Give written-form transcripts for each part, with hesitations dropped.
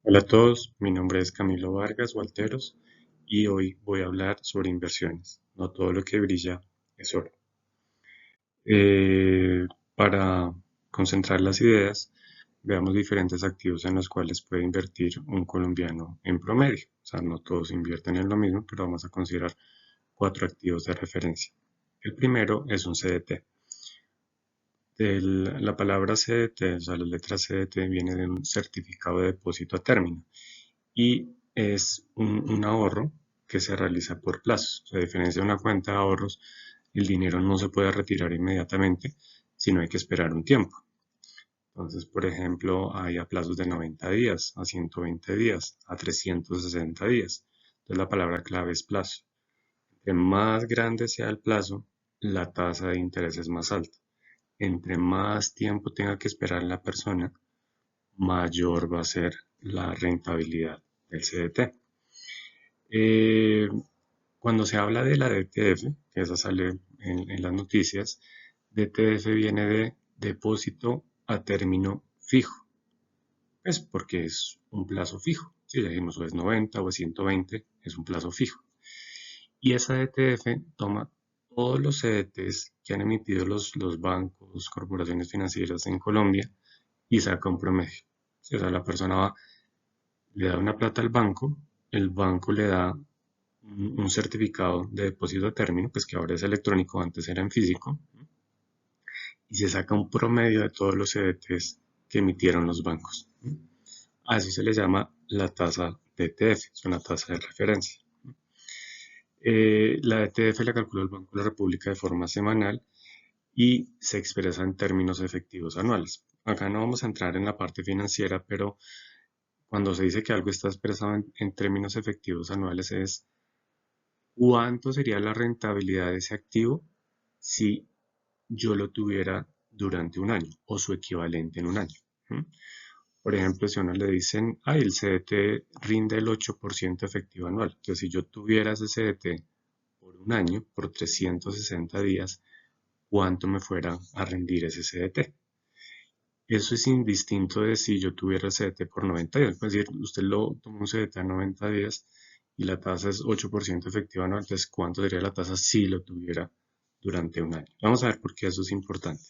Hola a todos, mi nombre es Camilo Vargas Walteros y hoy voy a hablar sobre inversiones. No todo lo que brilla es oro. Eh, para concentrar las ideas, veamos diferentes activos en los cuales puede invertir un colombiano en promedio. O sea, no todos invierten en lo mismo, pero vamos a considerar cuatro activos de referencia. El primero es un CDT. La palabra CDT, o sea, la letra CDT viene de un certificado de depósito a término y es un ahorro que se realiza por plazos. A diferencia de una cuenta de ahorros, el dinero no se puede retirar inmediatamente, sino hay que esperar un tiempo. Entonces, por ejemplo, hay a plazos de 90 días, a 120 días, a 360 días. Entonces, la palabra clave es plazo. Entre más grande sea el plazo, la tasa de interés es más alta. Entre más tiempo tenga que esperar la persona, mayor va a ser la rentabilidad del CDT. Eh, Cuando se habla de la DTF, que esa sale en las noticias, DTF viene de depósito a término fijo. Es porque es un plazo fijo. Si ya dijimos o es 90 o es 120, es un plazo fijo. Y esa DTF toma todos los CDTs que han emitido los bancos, corporaciones financieras en Colombia y saca un promedio. O sea, la persona va, le da una plata al banco, el banco le da un certificado de depósito a término, pues que ahora es electrónico, antes era en físico, y se saca un promedio de todos los CDTs que emitieron los bancos. A eso se le llama la tasa DTF, es una tasa de referencia. La DTF la calcula el Banco de la República de forma semanal y se expresa en términos efectivos anuales. Acá no vamos a entrar en la parte financiera, pero cuando se dice que algo está expresado en términos efectivos anuales es cuánto sería la rentabilidad de ese activo si yo lo tuviera durante un año o su equivalente en un año. Por ejemplo, si a uno le dicen, ay, el CDT rinde el 8% efectivo anual. Entonces, si yo tuviera ese CDT por un año, por 360 días, ¿cuánto me fuera a rendir ese CDT? Eso es indistinto de si yo tuviera el CDT por 90 días. Es decir, usted lo toma un CDT a 90 días y la tasa es 8% efectiva anual. Entonces, ¿cuánto sería la tasa si lo tuviera durante un año? Vamos a ver por qué eso es importante.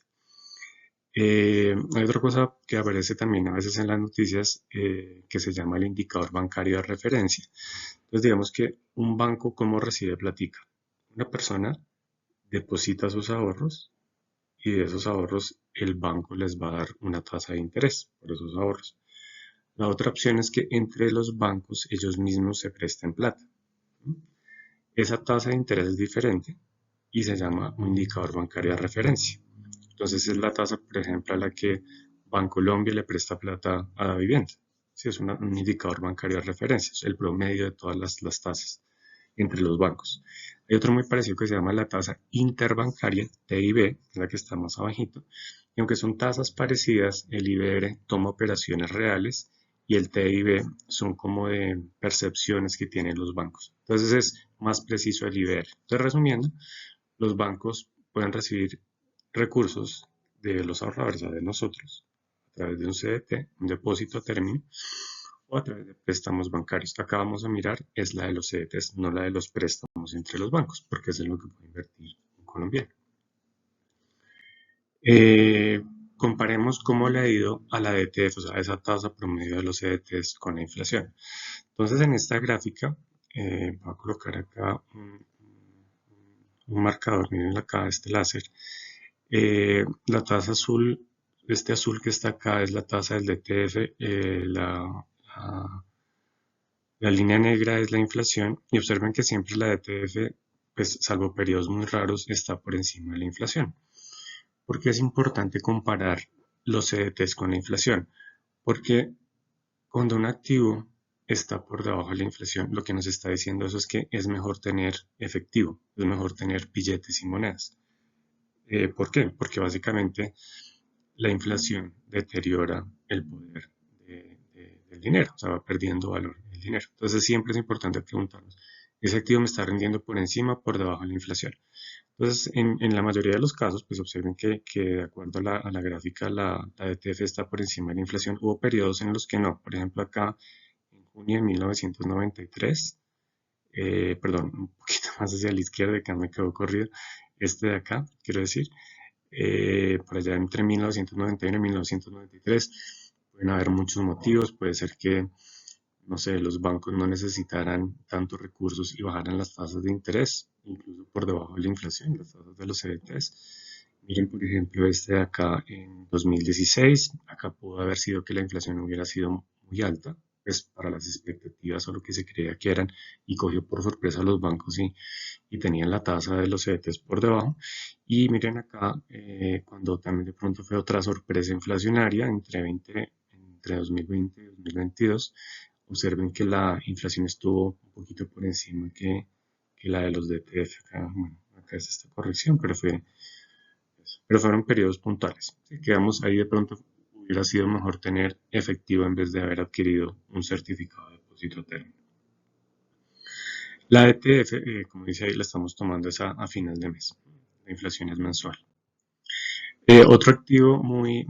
Hay otra cosa que aparece también a veces en las noticias que se llama el indicador bancario de referencia. Entonces, digamos que un banco, ¿cómo recibe platica? Una persona deposita sus ahorros y de esos ahorros el banco les va a dar una tasa de interés por esos ahorros. La otra opción es que entre los bancos ellos mismos se presten plata. Esa tasa de interés es diferente y se llama un indicador bancario de referencia. Entonces es la tasa, por ejemplo, a la que Bancolombia le presta plata a la vivienda. Sí, es un indicador bancario de referencia, es el promedio de todas las tasas entre los bancos. Hay otro muy parecido que se llama la tasa interbancaria, TIB, la que está más abajito. Y aunque son tasas parecidas, el IBR toma operaciones reales y el TIB son como de percepciones que tienen los bancos. Entonces es más preciso el IBR. Entonces, resumiendo, los bancos pueden recibir recursos de los ahorradores, o de nosotros, a través de un CDT, un depósito a término, o a través de préstamos bancarios. Acá vamos a mirar es la de los CDTs, no la de los préstamos entre los bancos, porque es en lo que puede invertir un colombiano. Eh, Comparemos cómo le ha ido a la DTF, o sea, esa tasa promedio de los CDTs con la inflación. Entonces, en esta gráfica, voy a colocar acá un marcador, miren acá este láser. La tasa azul, este azul que está acá es la tasa del DTF, la línea negra es la inflación y observen que siempre la DTF, pues salvo periodos muy raros, está por encima de la inflación. ¿Por qué es importante comparar los CDTs con la inflación? Porque cuando un activo está por debajo de la inflación, lo que nos está diciendo eso es que es mejor tener efectivo, es mejor tener billetes y monedas. ¿Por qué? Porque básicamente la inflación deteriora el poder del dinero, o sea, va perdiendo valor el dinero. Entonces siempre es importante preguntarnos, ¿ese activo me está rindiendo por encima o por debajo de la inflación? Entonces, en la mayoría de los casos, pues observen que de acuerdo a la gráfica, la DTF está por encima de la inflación. Hubo periodos en los que no. Por ejemplo, acá junio de 1993, perdón, un poquito más hacia la izquierda, acá me quedó corrido, este de acá, quiero decir, por allá entre 1991 y 1993, pueden haber muchos motivos, puede ser que, no sé, los bancos no necesitaran tantos recursos y bajaran las tasas de interés, incluso por debajo de la inflación, las tasas de los CDTs. Miren, por ejemplo, este de acá en 2016, acá pudo haber sido que la inflación hubiera sido muy alta, pues para las expectativas o lo que se creía que eran, y cogió por sorpresa a los bancos y tenían la tasa de los CDTs por debajo. Y miren acá, cuando también de pronto fue otra sorpresa inflacionaria entre 2020 y 2022, observen que la inflación estuvo un poquito por encima que la de los DTF. Acá, bueno, acá es esta corrección, pero fueron periodos puntuales. Si quedamos ahí, de pronto hubiera sido mejor tener efectivo en vez de haber adquirido un certificado de depósito a término. La ETF, como dice ahí, la estamos tomando a final de mes. La inflación es mensual. Otro activo muy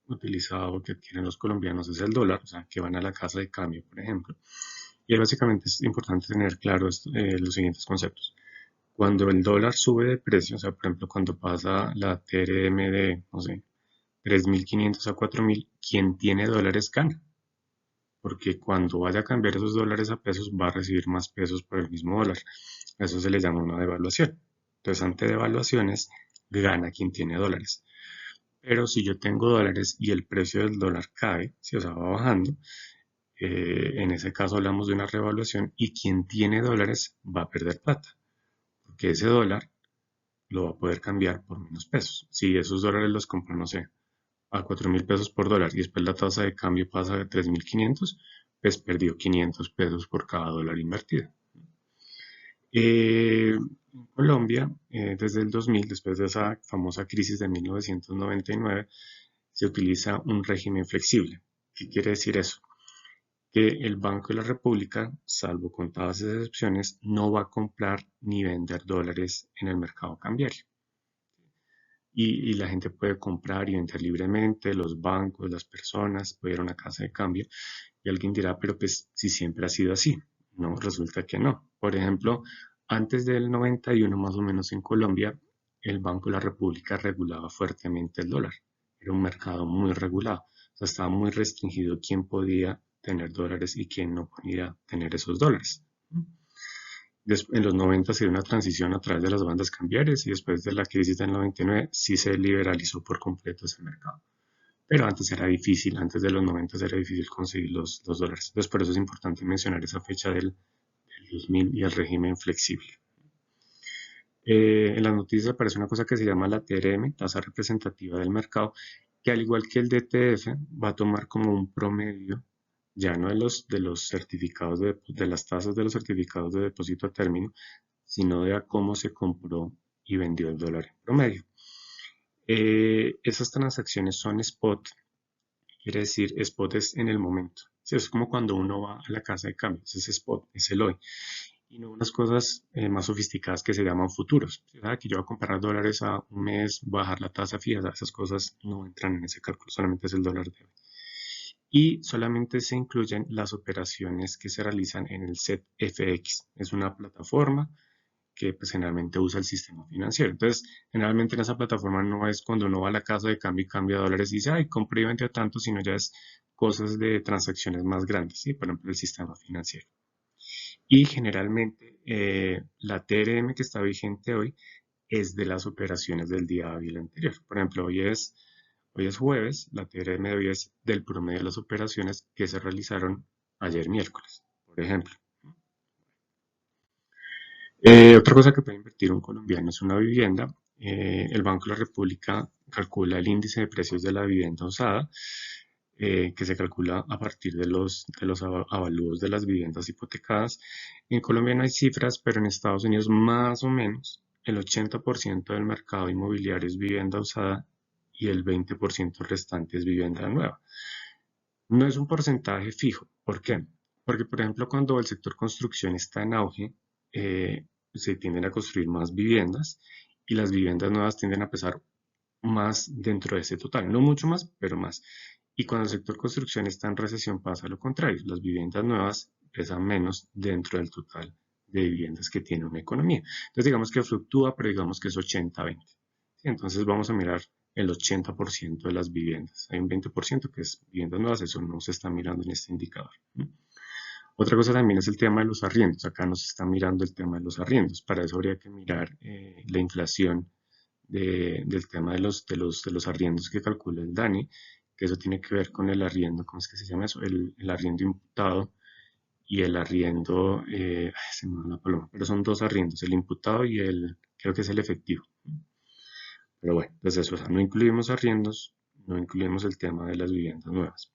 utilizado que adquieren los colombianos es el dólar, o sea, que van a la casa de cambio, por ejemplo. Y básicamente es importante tener claro los siguientes conceptos. Cuando el dólar sube de precio, o sea, por ejemplo, cuando pasa la TRM de, no sé, 3.500 a 4.000, quien tiene dólares gana. Porque cuando vaya a cambiar esos dólares a pesos, va a recibir más pesos por el mismo dólar. A eso se le llama una devaluación. Entonces, ante devaluaciones, gana quien tiene dólares. Pero si yo tengo dólares y el precio del dólar cae, si o sea, va bajando, en ese caso hablamos de una revaluación y quien tiene dólares va a perder plata, porque ese dólar lo va a poder cambiar por menos pesos. Si esos dólares los compro, no sé, a 4.000 pesos por dólar y después la tasa de cambio pasa de 3.500, pues perdió 500 pesos por cada dólar invertido. En Colombia, desde el 2000, después de esa famosa crisis de 1999, se utiliza un régimen flexible. ¿Qué quiere decir eso? Que el Banco de la República, salvo contadas excepciones, no va a comprar ni vender dólares en el mercado cambiario. Y la gente puede comprar y vender libremente, los bancos, las personas, puede ir a una casa de cambio y alguien dirá, pero pues si siempre ha sido así. No, resulta que no. Por ejemplo, antes del 91 más o menos en Colombia, el Banco de la República regulaba fuertemente el dólar. Era un mercado muy regulado. O sea, estaba muy restringido quién podía tener dólares y quién no podía tener esos dólares. En los 90 se dio una transición a través de las bandas cambiarias y después de la crisis del 99 sí se liberalizó por completo ese mercado. Pero antes era difícil, antes de los 90 era difícil conseguir los dólares. Entonces por eso es importante mencionar esa fecha del 2000 y el régimen flexible. En las noticias aparece una cosa que se llama la TRM, tasa representativa del mercado, que al igual que el DTF va a tomar como un promedio ya no de los certificados de las tasas de los certificados de depósito a término, sino de a cómo se compró y vendió el dólar en promedio. Esas transacciones son spot, quiere decir spot es en el momento. Sí, es como cuando uno va a la casa de cambios, es spot, es el hoy. Y no unas cosas más sofisticadas que se llaman futuros. ¿Verdad? Que yo voy a comprar dólares a un mes, bajar la tasa fija, esas cosas no entran en ese cálculo, solamente es el dólar de hoy. Y solamente se incluyen las operaciones que se realizan en el CETFX. Es una plataforma que pues, generalmente usa el sistema financiero. Entonces, generalmente en esa plataforma no es cuando uno va a la casa de cambio y cambia dólares y dice, ay, compré y vendí a tanto, sino ya es cosas de transacciones más grandes, ¿sí? Por ejemplo, el sistema financiero. Y generalmente la TRM que está vigente hoy es de las operaciones del día hábil anterior. Por ejemplo, hoy es jueves, la TRM de hoy es del promedio de las operaciones que se realizaron ayer miércoles, por ejemplo. Otra cosa que puede invertir un colombiano es una vivienda. El Banco de la República calcula el índice de precios de la vivienda usada, que se calcula a partir de los avalúos de las viviendas hipotecadas. En Colombia no hay cifras, pero en Estados Unidos más o menos el 80% del mercado inmobiliario es vivienda usada y el 20% restante es vivienda nueva. No es un porcentaje fijo. ¿Por qué? Porque, por ejemplo, cuando el sector construcción está en auge, se tienden a construir más viviendas y las viviendas nuevas tienden a pesar más dentro de ese total. No mucho más, pero más. Y cuando el sector construcción está en recesión pasa lo contrario. Las viviendas nuevas pesan menos dentro del total de viviendas que tiene una economía. Entonces digamos que fluctúa, pero digamos que es 80-20. ¿Sí? Entonces vamos a mirar el 80% de las viviendas. Hay un 20% que es viviendas nuevas, eso no se está mirando en este indicador. Otra cosa también es el tema de los arriendos. Acá nos está mirando el tema de los arriendos. Para eso habría que mirar la inflación del tema de los arriendos que calcula el DANI, que eso tiene que ver con el arriendo, ¿cómo es que se llama eso? El arriendo imputado y el arriendo, se me va la paloma, pero son dos arriendos, el imputado y creo que es el efectivo. Pero bueno, pues eso, o sea, no incluimos arriendos, no incluimos el tema de las viviendas nuevas.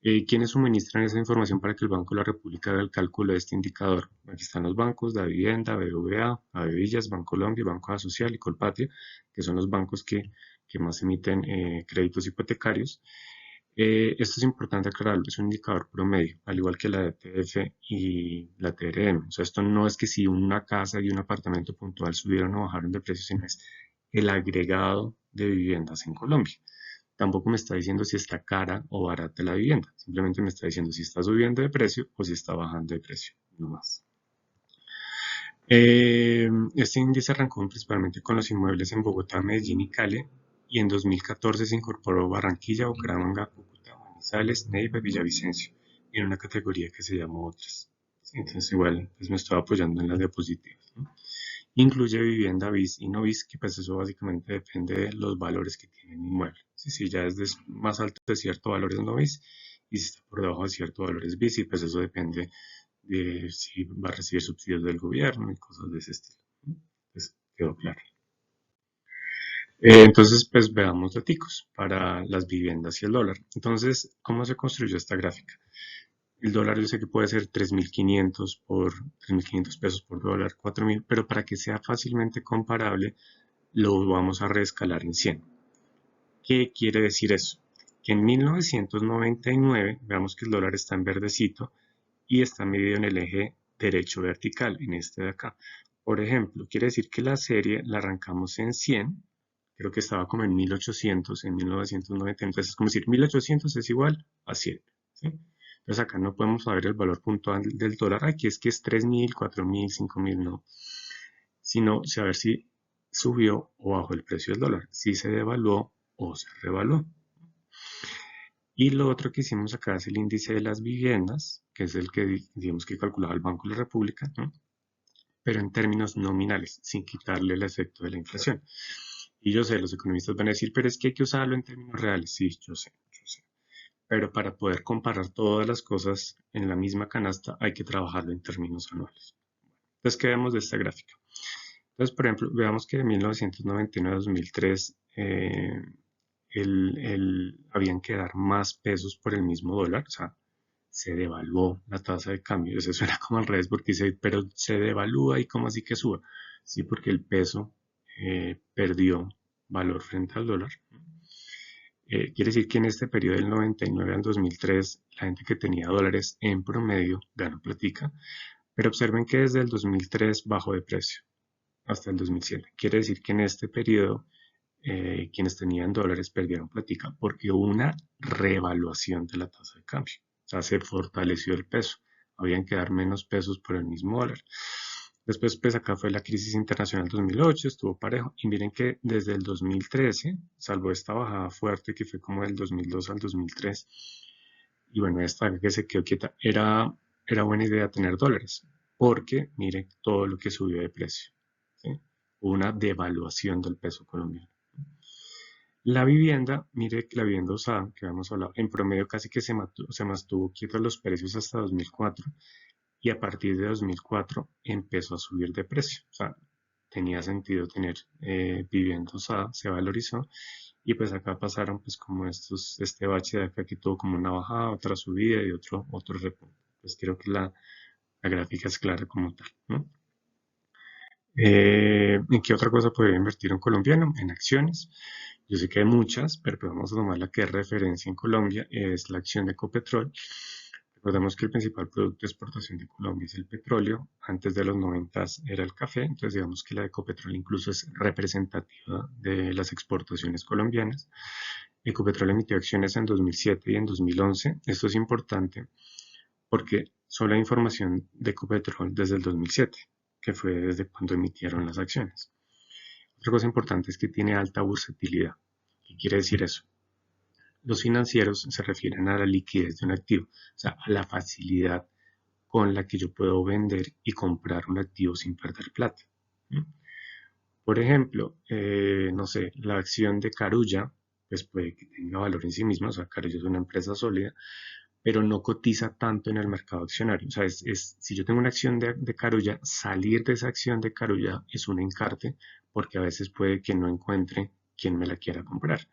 ¿Quiénes suministran esa información para que el Banco de la República haga el cálculo de este indicador? Aquí están los bancos, Da Vivienda, BBVA, Adevillas, Bancolombia, Banco Social y Colpatria, que son los bancos que más emiten créditos hipotecarios. Esto es importante aclararlo, es un indicador promedio, al igual que la DTF y la TRM. O sea, esto no es que si una casa y un apartamento puntual subieron o bajaron de precio, sino es el agregado de viviendas en Colombia. Tampoco me está diciendo si está cara o barata la vivienda, simplemente me está diciendo si está subiendo de precio o si está bajando de precio, no más. Este índice arrancó principalmente con los inmuebles en Bogotá, Medellín y Cali, y en 2014 se incorporó Barranquilla, Bucaramanga, Cúcuta, Manizales, Neiva y Villavicencio, en una categoría que se llama Otras. Entonces igual pues me estaba apoyando en las diapositivas, ¿no? Incluye vivienda bis y no bis, que pues eso básicamente depende de los valores que tiene el inmueble. Si ya es más alto de cierto valor es no bis, y si está por debajo de cierto valor es bis, y pues eso depende de si va a recibir subsidios del gobierno y cosas de ese estilo. Pues quedó claro. Entonces, pues veamos datos para las viviendas y el dólar. Entonces, ¿cómo se construyó esta gráfica? El dólar yo sé que puede ser 3.500 pesos por dólar, 4.000, pero para que sea fácilmente comparable, lo vamos a reescalar en 100. ¿Qué quiere decir eso? Que en 1999, veamos que el dólar está en verdecito y está medido en el eje derecho vertical, en este de acá. Por ejemplo, quiere decir que la serie la arrancamos en 100, creo que estaba como en 1800, en 1990, entonces es como decir 1800 es igual a 100. ¿Sí? Entonces acá no podemos saber el valor puntual del dólar, aquí es que es 3.000, 4.000, 5.000, no, sino saber si subió o bajó el precio del dólar, si se devaluó o se revaluó. Y lo otro que hicimos acá es el índice de las viviendas, que es el que digamos que calculaba el Banco de la República, ¿no? Pero en términos nominales, sin quitarle el efecto de la inflación. Y yo sé, los economistas van a decir, pero es que hay que usarlo en términos reales. Sí, yo sé, yo sé. Pero para poder comparar todas las cosas en la misma canasta hay que trabajarlo en términos anuales. Entonces, ¿qué vemos de esta gráfica? Entonces, por ejemplo, veamos que de 1999 a 2003 habían que dar más pesos por el mismo dólar, o sea, se devaluó la tasa de cambio. Eso suena como al revés porque dice, pero se devalúa y cómo así que suba. Sí, porque el peso perdió valor frente al dólar. Quiere decir que en este periodo del 99 al 2003, la gente que tenía dólares en promedio ganó platica, pero observen que desde el 2003 bajó de precio hasta el 2007. Quiere decir que en este periodo quienes tenían dólares perdieron platica porque hubo una revaluación de la tasa de cambio. O sea, se fortaleció el peso. Habían que dar menos pesos por el mismo dólar. Después, pues acá fue la crisis internacional 2008, estuvo parejo. Y miren que desde el 2013, salvo esta bajada fuerte que fue como del 2002 al 2003, y bueno, esta que se quedó quieta, era buena idea tener dólares, porque miren todo lo que subió de precio. ¿Sí? Hubo una devaluación del peso colombiano. La vivienda, mire que la vivienda usada, que habíamos hablado, en promedio casi que se mantuvo quietos los precios hasta 2004 y a partir de 2004 empezó a subir de precio. O sea, tenía sentido tener vivienda usada, se valorizó y pues acá pasaron pues como este bache de acá que tuvo como una bajada, otra subida y otro repunte. Pues creo que la gráfica es clara como tal, ¿no? ¿En qué otra cosa podría invertir un colombiano? En acciones. Yo sé que hay muchas, pero pues vamos a tomar la que es referencia en Colombia, es la acción de Ecopetrol. Recordemos que el principal producto de exportación de Colombia es el petróleo. Antes de los 90 era el café, entonces digamos que la de Ecopetrol incluso es representativa de las exportaciones colombianas. Ecopetrol emitió acciones en 2007 y en 2011. Esto es importante porque solo hay información de Ecopetrol desde el 2007, que fue desde cuando emitieron las acciones. Otra cosa importante es que tiene alta bursatilidad. ¿Qué quiere decir eso? Los financieros se refieren a la liquidez de un activo, o sea, a la facilidad con la que yo puedo vender y comprar un activo sin perder plata. Por ejemplo, no sé, la acción de Carulla, pues puede que tenga valor en sí misma, o sea, Carulla es una empresa sólida, pero no cotiza tanto en el mercado accionario. O sea, si yo tengo una acción de Carulla, salir de esa acción de Carulla es un encarte, porque a veces puede que no encuentre quien me la quiera comprar.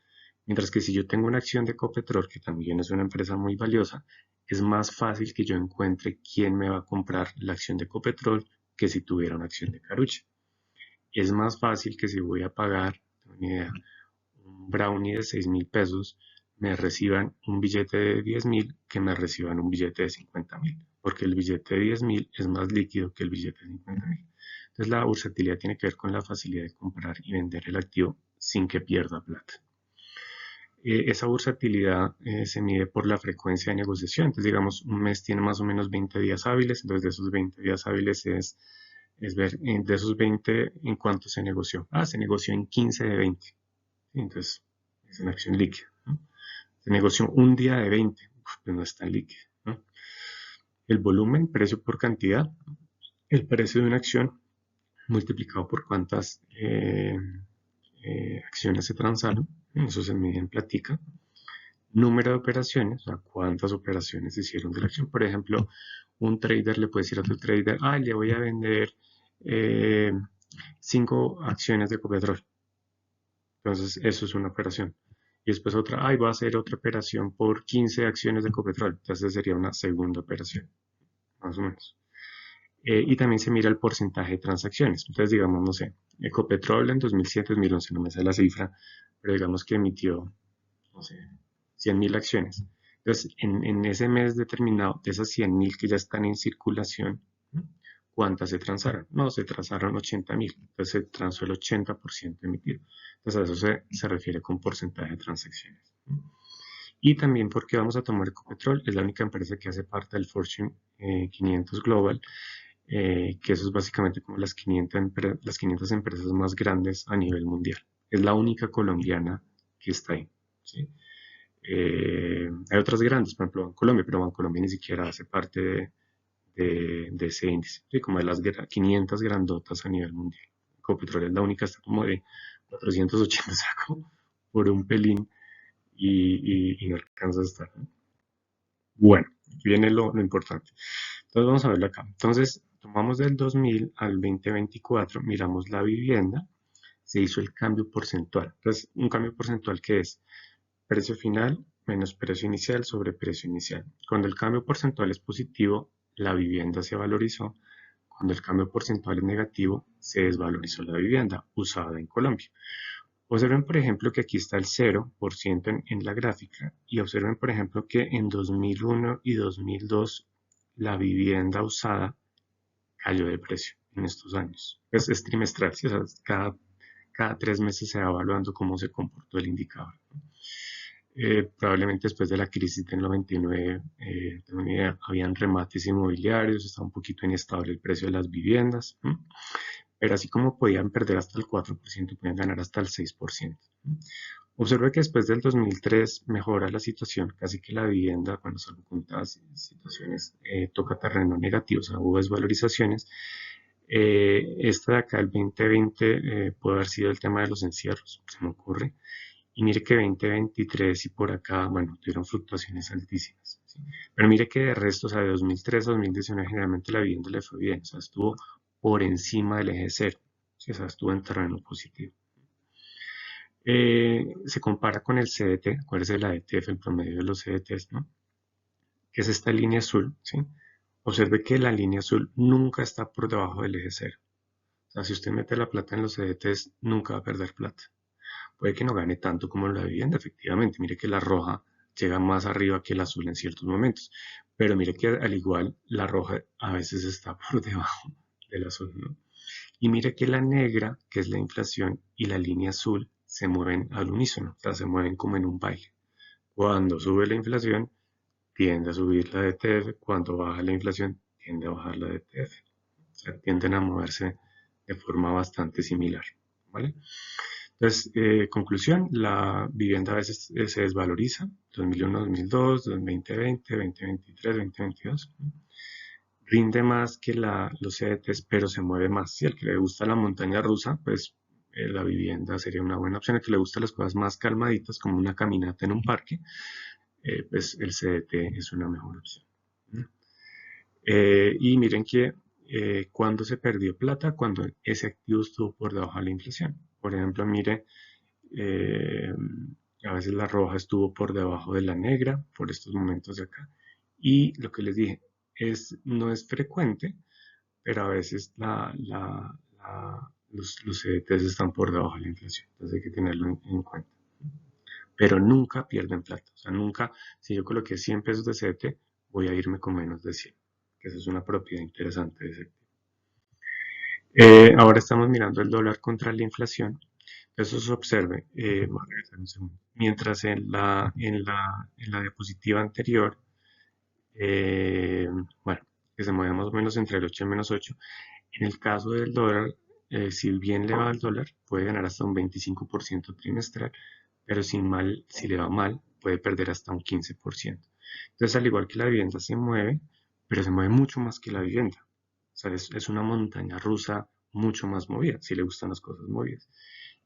Mientras que si yo tengo una acción de Ecopetrol, que también es una empresa muy valiosa, es más fácil que yo encuentre quién me va a comprar la acción de Ecopetrol que si tuviera una acción de Carulla. Es más fácil que si voy a pagar, tengo una idea, un brownie de 6.000 pesos, me reciban un billete de 10.000 que me reciban un billete de 50.000, porque el billete de 10.000 es más líquido que el billete de 50.000. Entonces la bursatilidad tiene que ver con la facilidad de comprar y vender el activo sin que pierda plata. Esa bursatilidad se mide por la frecuencia de negociación. Entonces, digamos, un mes tiene más o menos 20 días hábiles, entonces de esos 20 días hábiles es ver de esos 20 en cuánto se negoció. Se negoció en 15 de 20. Entonces, es una acción líquida, ¿no? Se negoció un día de 20, pues no es tan líquida, ¿no? El volumen, precio por cantidad, el precio de una acción multiplicado por cuántas acciones se transaron, eso se mide en platica. Número de operaciones, o sea, cuántas operaciones se hicieron de la acción. Por ejemplo, un trader le puede decir a otro trader, le voy a vender 5 acciones de Ecopetrol. Entonces, eso es una operación. Y después otra, va a hacer otra operación por 15 acciones de Ecopetrol. Entonces sería una segunda operación, más o menos. Y también se mira el porcentaje de transacciones. Entonces, digamos, no sé, Ecopetrol en 2007-2011, no me sale la cifra, pero digamos que emitió, no sé, 100.000 acciones. Entonces, en ese mes determinado, de esas 100.000 que ya están en circulación, ¿cuántas se transaron? No, se transaron 80.000. Entonces se transó el 80% emitido. Entonces a eso se refiere con porcentaje de transacciones. Y también porque vamos a tomar Ecopetrol, es la única empresa que hace parte del Fortune 500 Global, que eso es básicamente como las 500 empresas más grandes a nivel mundial. Es la única colombiana que está ahí. ¿Sí? Hay otras grandes, por ejemplo, Colombia, pero Bancolombia ni siquiera hace parte de ese índice, ¿sí? Como de las 500 grandotas a nivel mundial. Ecopetrol es la única, está como de 480, saco por un pelín y no alcanza a estar, ¿no? Bueno, aquí viene lo importante. Entonces vamos a verlo acá. Entonces, tomamos del 2000 al 2024, miramos la vivienda, se hizo el cambio porcentual. Entonces, un cambio porcentual que es precio final menos precio inicial sobre precio inicial. Cuando el cambio porcentual es positivo, la vivienda se valorizó. Cuando el cambio porcentual es negativo, se desvalorizó la vivienda usada en Colombia. Observen, por ejemplo, que aquí está el 0% en la gráfica y observen, por ejemplo, que en 2001 y 2002 la vivienda usada cayó de precio en estos años. Es trimestral, ¿sí? O sea, cada 3 meses se va evaluando cómo se comportó el indicador. Probablemente después de la crisis del 99, tengo una idea, habían remates inmobiliarios, estaba un poquito inestable el precio de las viviendas, pero así como podían perder hasta el 4%, podían ganar hasta el 6%. Observe que después del 2003 mejora la situación, casi que la vivienda, cuando salvo contadas situaciones, toca terreno negativo, o sea, hubo desvalorizaciones. Esta de acá, el 2020, puede haber sido el tema de los encierros, se me ocurre. Y mire que 2023 y por acá, bueno, tuvieron fluctuaciones altísimas, ¿sí? Pero mire que de resto, o sea, de 2003 a 2019 generalmente la vivienda le fue bien, o sea, estuvo por encima del eje cero, ¿sí? O sea, estuvo en terreno positivo. Se compara con el CDT, acuérdese de la ETF, el promedio de los CDTs, ¿no? Que es esta línea azul, ¿sí? Observe que la línea azul nunca está por debajo del eje cero. O sea, si usted mete la plata en los CDTs, nunca va a perder plata. Puede que no gane tanto como la vivienda, efectivamente. Mire que la roja llega más arriba que el azul en ciertos momentos. Pero mire que al igual la roja a veces está por debajo del azul, ¿no? Y mire que la negra, que es la inflación, y la línea azul, se mueven al unísono, o sea, se mueven como en un baile. Cuando sube la inflación, tiende a subir la DTF, cuando baja la inflación, tiende a bajar la DTF. O sea, tienden a moverse de forma bastante similar, ¿vale? Entonces, conclusión, la vivienda a veces se desvaloriza, 2001, 2002, 2020, 2023, 2022. Rinde más que los CDTs, pero se mueve más. Si al que le gusta la montaña rusa, pues la vivienda sería una buena opción. Al que le gustan las cosas más calmaditas, como una caminata en un parque, pues el CDT es una mejor opción. Y miren que cuando se perdió plata, cuando ese activo estuvo por debajo de la inflación. Por ejemplo, mire, eh, a veces la roja estuvo por debajo de la negra, por estos momentos de acá. Y lo que les dije, no es frecuente, pero a veces los CDTs están por debajo de la inflación. Entonces hay que tenerlo en cuenta. Pero nunca pierden plata. O sea, nunca, si yo coloqué 100 pesos de CDT, voy a irme con menos de 100. Que eso es una propiedad interesante de ese activo. Ahora estamos mirando el dólar contra la inflación. Eso se observe. Voy a regresar un segundo. Mientras en la diapositiva anterior, eh, bueno, que se mueve más o menos entre el 8 y el menos 8. En el caso del dólar, si bien le va al dólar, puede ganar hasta un 25% trimestral, pero si le va mal, puede perder hasta un 15%. Entonces, al igual que la vivienda se mueve, pero se mueve mucho más que la vivienda. O sea, es una montaña rusa mucho más movida, si le gustan las cosas movidas.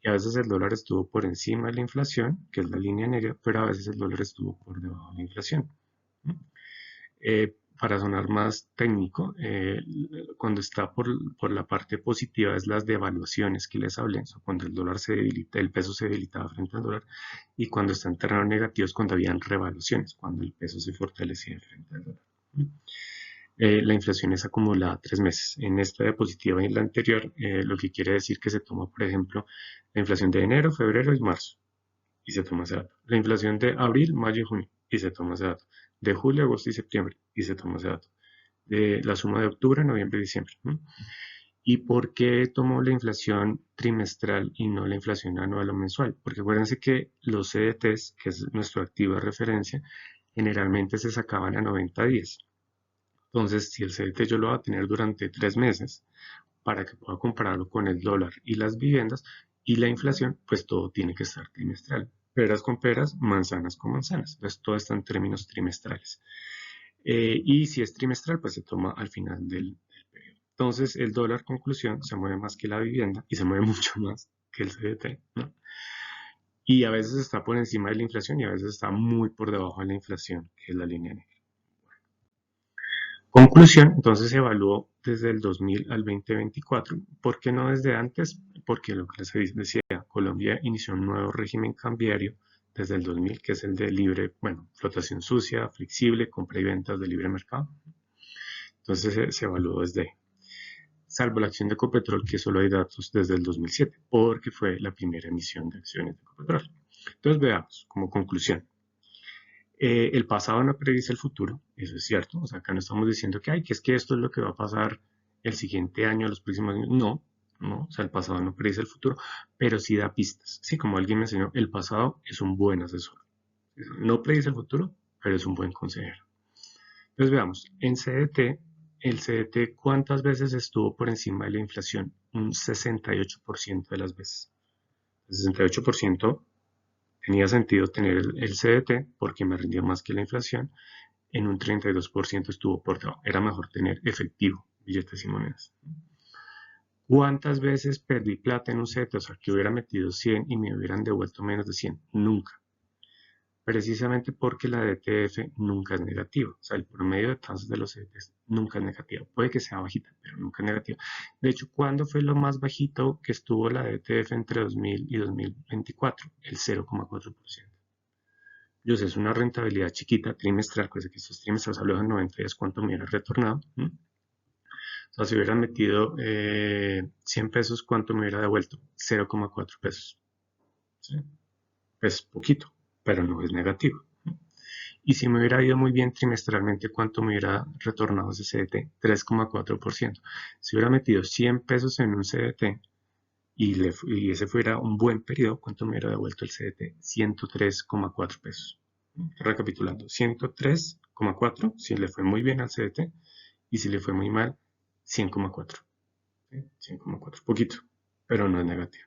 Y a veces el dólar estuvo por encima de la inflación, que es la línea negra, pero a veces el dólar estuvo por debajo de la inflación. Para sonar más técnico, cuando está por la parte positiva es las devaluaciones que les hablé, cuando el dólar se debilita, el peso se debilitaba frente al dólar, y cuando está en terrenos negativos, cuando habían revaluaciones, cuando el peso se fortalecía frente al dólar. La inflación es acumulada 3 meses. En esta diapositiva y en la anterior, lo que quiere decir que se toma, por ejemplo, la inflación de enero, febrero y marzo, y se toma ese dato. La inflación de abril, mayo y junio, y se toma ese dato. De julio, agosto y septiembre, y se toma ese dato. De la suma de octubre, noviembre y diciembre. ¿Y por qué tomó la inflación trimestral y no la inflación anual o mensual? Porque acuérdense que los CDTs, que es nuestro activo de referencia, generalmente se sacaban a 90 días. Entonces, si el CDT yo lo voy a tener durante 3 meses, para que pueda compararlo con el dólar y las viviendas y la inflación, pues todo tiene que estar trimestral. Peras con peras, manzanas con manzanas. Entonces todo está en términos trimestrales. Y si es trimestral, pues se toma al final del periodo. Entonces el dólar, conclusión, se mueve más que la vivienda y se mueve mucho más que el CDT, ¿no? Y a veces está por encima de la inflación y a veces está muy por debajo de la inflación, que es la línea negra. Conclusión, entonces se evaluó desde el 2000 al 2024. ¿Por qué no desde antes? Porque lo que les decía, Colombia inició un nuevo régimen cambiario desde el 2000, que es el de libre, bueno, flotación sucia, flexible, compra y ventas de libre mercado. Entonces se evaluó desde ahí. Salvo la acción de Ecopetrol, que solo hay datos desde el 2007, porque fue la primera emisión de acciones de Ecopetrol. Entonces veamos, como conclusión, el pasado no predice el futuro, eso es cierto. O sea, acá no estamos diciendo que es que esto es lo que va a pasar el siguiente año, los próximos años. No, no, o sea, el pasado no predice el futuro, pero sí da pistas. Sí, como alguien me enseñó, el pasado es un buen asesor. No predice el futuro, pero es un buen consejero. Entonces veamos, en CDT, el CDT, ¿cuántas veces estuvo por encima de la inflación? Un 68% de las veces. El 68% tenía sentido tener el CDT porque me rindió más que la inflación. En un 32% estuvo por debajo. Era mejor tener efectivo, billetes y monedas. ¿Cuántas veces perdí plata en un CDT? O sea, que hubiera metido 100 y me hubieran devuelto menos de 100. Nunca. Precisamente porque la DTF nunca es negativa. O sea, el promedio de tasas de los CDTs nunca es negativo. Puede que sea bajita, pero nunca es negativa. De hecho, ¿cuándo fue lo más bajito que estuvo la DTF entre 2000 y 2024? El 0,4%. Yo sé, es una rentabilidad chiquita, trimestral, pues que estos trimestres habló de 90 días, ¿cuánto me hubiera retornado? O sea, si hubieran metido 100 pesos, ¿cuánto me hubiera devuelto? 0,4 pesos. ¿Sí? Es poquito, pero no es negativo. Y si me hubiera ido muy bien trimestralmente, ¿cuánto me hubiera retornado ese CDT? 3,4%. Si hubiera metido 100 pesos en un CDT y ese fuera un buen periodo, ¿cuánto me hubiera devuelto el CDT? 103,4 pesos. Recapitulando, 103,4 si le fue muy bien al CDT y si le fue muy mal, 100,4. 100,4, poquito, pero no es negativo.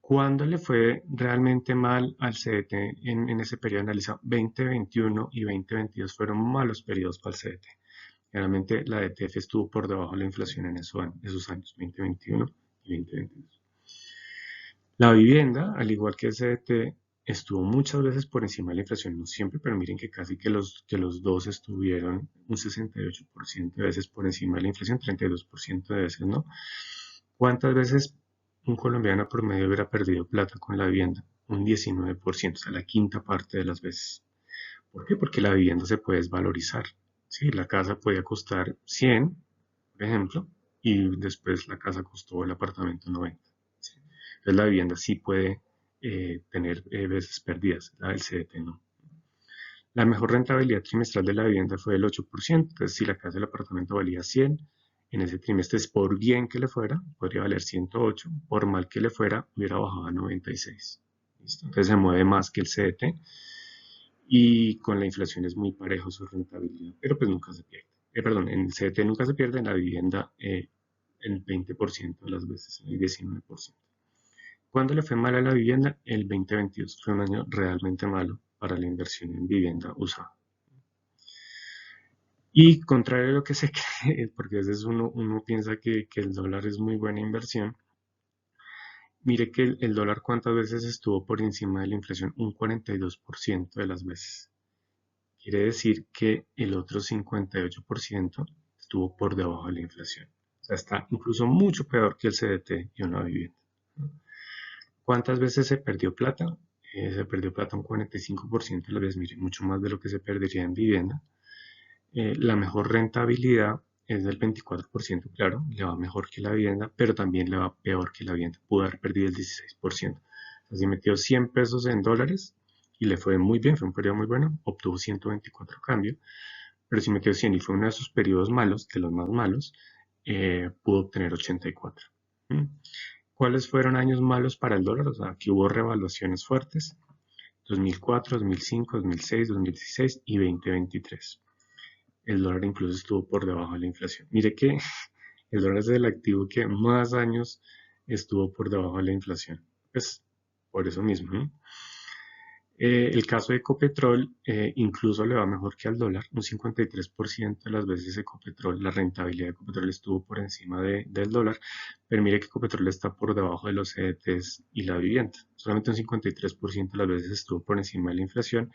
¿Cuándo le fue realmente mal al CDT en ese periodo analizado? 2021 y 2022 fueron malos periodos para el CDT. Realmente la DTF estuvo por debajo de la inflación en esos años, 2021 y 2022. La vivienda, al igual que el CDT, estuvo muchas veces por encima de la inflación, no siempre, pero miren que casi que los dos estuvieron un 68% de veces por encima de la inflación, 32% de veces no. ¿Cuántas veces un colombiano promedio hubiera perdido plata con la vivienda? Un 19%, o sea, la quinta parte de las veces. ¿Por qué? Porque la vivienda se puede desvalorizar. ¿Sí? La casa podía costar 100, por ejemplo, y después la casa costó el apartamento 90. ¿Sí? Entonces la vivienda sí puede tener veces perdidas, la del CDT no. La mejor rentabilidad trimestral de la vivienda fue del 8%, entonces si la casa del apartamento valía 100, en ese trimestre, por bien que le fuera, podría valer 108, por mal que le fuera, hubiera bajado a 96. ¿Listo? Entonces se mueve más que el CDT y con la inflación es muy parejo su rentabilidad, pero pues nunca se pierde. Perdón, en el CDT nunca se pierde, en la vivienda el 20% de las veces, el 19%. ¿Cuándo le fue mal a la vivienda? El 2022 fue un año realmente malo para la inversión en vivienda usada. Y contrario a lo que se cree, porque a veces uno piensa que el dólar es muy buena inversión, mire que el dólar cuántas veces estuvo por encima de la inflación, un 42% de las veces. Quiere decir que el otro 58% estuvo por debajo de la inflación. O sea, está incluso mucho peor que el CDT y una vivienda. ¿Cuántas veces se perdió plata? Se perdió plata un 45% de las veces, mire, mucho más de lo que se perdería en vivienda. La mejor rentabilidad es del 24%, claro, le va mejor que la vivienda, pero también le va peor que la vivienda. Pudo haber perdido el 16%. Entonces, si metió 100 pesos en dólares y le fue muy bien, fue un periodo muy bueno, obtuvo 124 cambios, pero si metió 100 y fue uno de esos periodos malos, de los más malos, pudo obtener 84. ¿Cuáles fueron años malos para el dólar? O sea, aquí hubo revaluaciones fuertes, 2004, 2005, 2006, 2016 y 2023. El dólar incluso estuvo por debajo de la inflación. Mire que el dólar es el activo que más años estuvo por debajo de la inflación. Pues por eso mismo, ¿no? El caso de Ecopetrol incluso le va mejor que al dólar. Un 53% de las veces Ecopetrol, la rentabilidad de Ecopetrol estuvo por encima del dólar. Pero mire que Ecopetrol está por debajo de los CDTs y la vivienda. Solamente un 53% de las veces estuvo por encima de la inflación.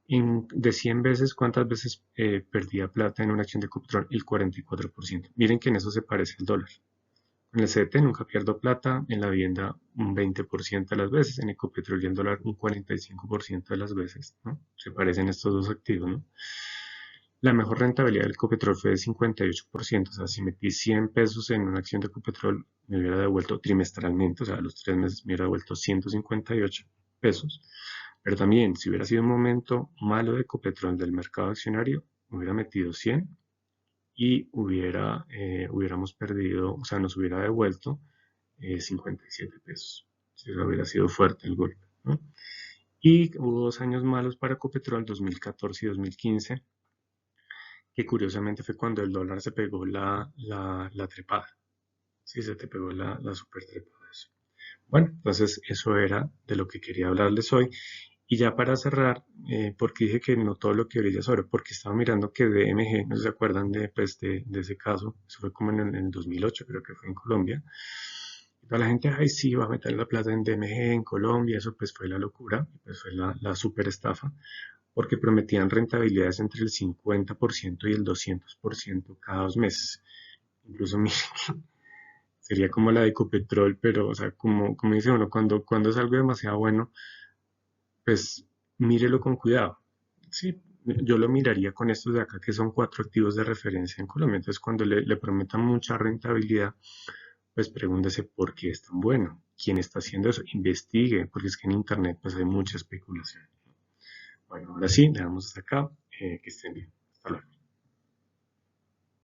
De 100 veces, ¿cuántas veces perdía plata en una acción de Ecopetrol? El 44%. Miren que en eso se parece al dólar. En el CDT nunca pierdo plata, en la vivienda un 20% de las veces, en Ecopetrol y el dólar un 45% de las veces, ¿no? Se parecen estos dos activos, ¿no? La mejor rentabilidad del Ecopetrol fue de 58%, o sea, si metí 100 pesos en una acción de Ecopetrol, me hubiera devuelto trimestralmente, o sea, a los 3 meses me hubiera devuelto 158 pesos. Pero también, si hubiera sido un momento malo de Ecopetrol del mercado accionario, me hubiera metido 100 y hubiéramos perdido, o sea, nos hubiera devuelto 57 pesos. Si hubiera sido fuerte el golpe, ¿no? Y hubo 2 años malos para Ecopetrol, 2014 y 2015, que curiosamente fue cuando el dólar se pegó la trepada. Sí, se te pegó la super trepada. Bueno, entonces eso era de lo que quería hablarles hoy. Y ya para cerrar, porque dije que no todo lo que brilla sobre, porque estaba mirando que DMG, no se acuerdan pues, de ese caso, eso fue como en el 2008, creo que fue en Colombia. Y toda la gente, ay, sí, va a meter la plata en DMG en Colombia, eso pues fue la locura, pues fue la super estafa, porque prometían rentabilidades entre el 50% y el 200% cada 2 meses. Incluso, miren, sería como la de Ecopetrol, pero, o sea, como dice uno, cuando es algo demasiado bueno, pues mírelo con cuidado. Sí, yo lo miraría con estos de acá, que son 4 activos de referencia en Colombia. Entonces, cuando le prometan mucha rentabilidad, pues pregúntese por qué es tan bueno, quién está haciendo eso, investigue, porque es que en Internet pues hay mucha especulación. Bueno, ahora sí, dejamos hasta acá, que estén bien. Hasta luego.